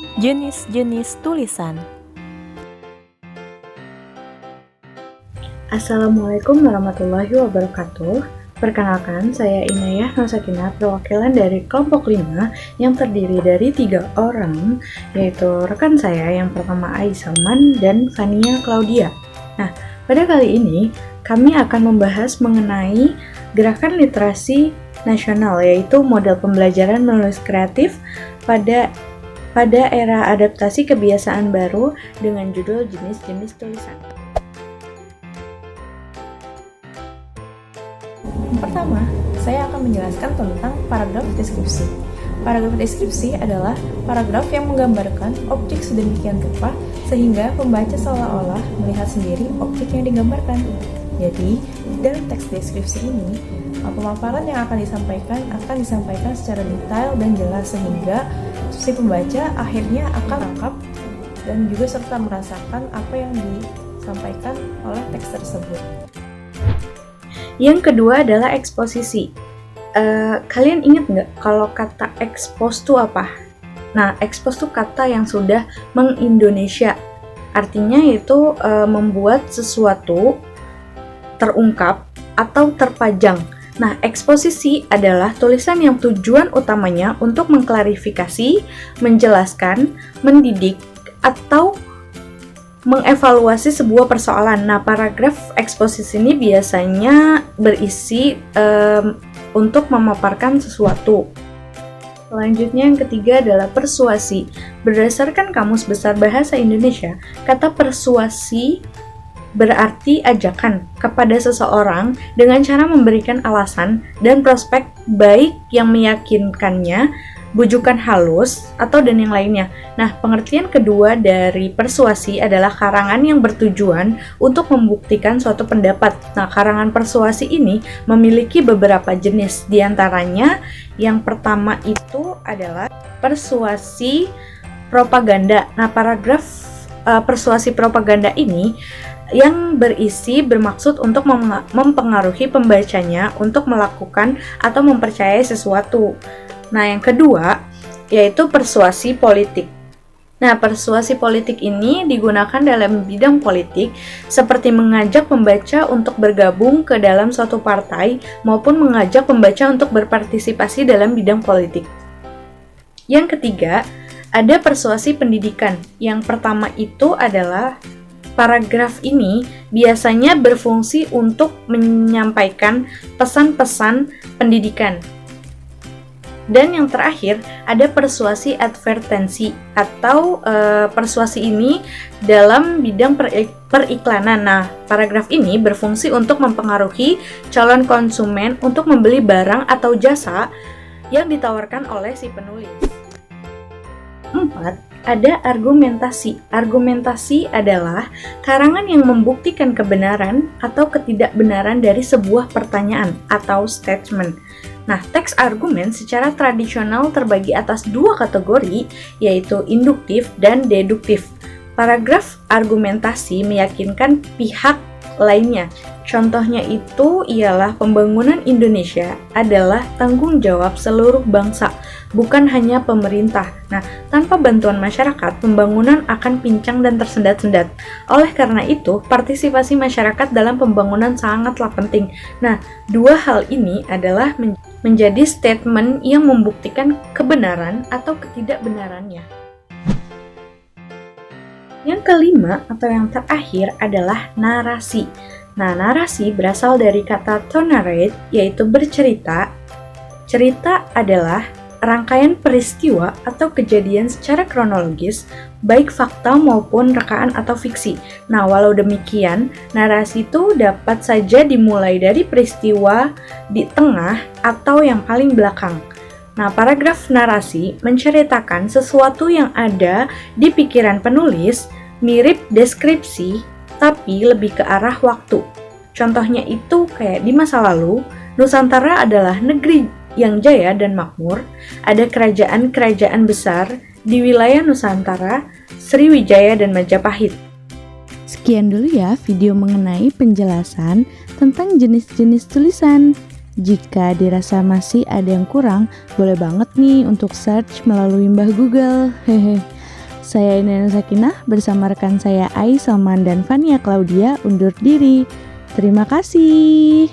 Jenis-jenis tulisan. Assalamualaikum warahmatullahi wabarakatuh. Perkenalkan, saya Inayah Nursakinah, perwakilan dari kelompok 5 yang terdiri dari 3 orang, yaitu rekan saya yang pertama Aisalman dan Fania Claudia. Nah, pada kali ini kami akan membahas mengenai gerakan literasi nasional, yaitu model pembelajaran menulis kreatif pada era adaptasi kebiasaan baru dengan judul jenis-jenis tulisan. Pertama, saya akan menjelaskan tentang paragraf deskripsi. Paragraf deskripsi adalah paragraf yang menggambarkan objek sedemikian rupa sehingga pembaca seolah-olah melihat sendiri objek yang digambarkan. Jadi, dalam teks deskripsi ini, pemaparan yang akan disampaikan secara detail dan jelas sehingga si pembaca akhirnya akan lengkap dan juga serta merasakan apa yang disampaikan oleh teks tersebut. Yang kedua adalah eksposisi. Kalian ingat nggak kalau kata expose itu apa? Nah, expose itu kata yang sudah mengindonesia. Artinya yaitu membuat sesuatu terungkap atau terpajang. Nah, eksposisi adalah tulisan yang tujuan utamanya untuk mengklarifikasi, menjelaskan, mendidik, atau mengevaluasi sebuah persoalan. Nah, paragraf eksposisi ini biasanya berisi untuk memaparkan sesuatu. Selanjutnya yang ketiga adalah persuasi. Berdasarkan Kamus Besar Bahasa Indonesia, kata persuasi berarti ajakan kepada seseorang dengan cara memberikan alasan dan prospek baik yang meyakinkannya, bujukan halus, atau dan yang lainnya. Nah, pengertian kedua dari persuasi adalah karangan yang bertujuan untuk membuktikan suatu pendapat. Nah, karangan persuasi ini memiliki beberapa jenis. Di antaranya, yang pertama itu adalah persuasi propaganda. Nah, paragraf persuasi propaganda ini yang bermaksud untuk mempengaruhi pembacanya untuk melakukan atau mempercayai sesuatu. Nah, yang kedua yaitu persuasi politik. Nah, persuasi politik ini digunakan dalam bidang politik seperti mengajak pembaca untuk bergabung ke dalam suatu partai maupun mengajak pembaca untuk berpartisipasi dalam bidang politik. Yang ketiga, ada persuasi pendidikan. Yang pertama itu adalah paragraf ini biasanya berfungsi untuk menyampaikan pesan-pesan pendidikan. Dan yang terakhir, ada persuasi advertensi atau persuasi ini dalam bidang periklanan. Nah, paragraf ini berfungsi untuk mempengaruhi calon konsumen untuk membeli barang atau jasa yang ditawarkan oleh si penulis. 4. Ada argumentasi. Argumentasi adalah karangan yang membuktikan kebenaran atau ketidakbenaran dari sebuah pertanyaan atau statement. Nah, teks argumen secara tradisional terbagi atas 2 kategori, yaitu induktif dan deduktif. Paragraf argumentasi meyakinkan pihak lainnya. Contohnya itu ialah pembangunan Indonesia adalah tanggung jawab seluruh bangsa, bukan hanya pemerintah. Nah, tanpa bantuan masyarakat, pembangunan akan pincang dan tersendat-sendat. Oleh karena itu, partisipasi masyarakat dalam pembangunan sangatlah penting. Nah, 2 hal ini adalah menjadi statement yang membuktikan kebenaran atau ketidakbenarannya. Yang kelima atau yang terakhir adalah narasi. Nah, narasi berasal dari kata to narrate, yaitu bercerita. Cerita adalah rangkaian peristiwa atau kejadian secara kronologis, baik fakta maupun rekaan atau fiksi. Nah, walau demikian, narasi itu dapat saja dimulai dari peristiwa di tengah atau yang paling belakang. Nah, paragraf narasi menceritakan sesuatu yang ada di pikiran penulis, mirip deskripsi, tapi lebih ke arah waktu. Contohnya itu kayak di masa lalu, Nusantara adalah negeri yang jaya dan makmur, ada kerajaan-kerajaan besar di wilayah Nusantara, Sriwijaya dan Majapahit. Sekian dulu ya video mengenai penjelasan tentang jenis-jenis tulisan. Jika dirasa masih ada yang kurang, boleh banget nih untuk search melalui Mbah Google. Hehe. Saya Inena Sakinah bersama rekan saya Ai Salman dan Fania Claudia undur diri. Terima kasih.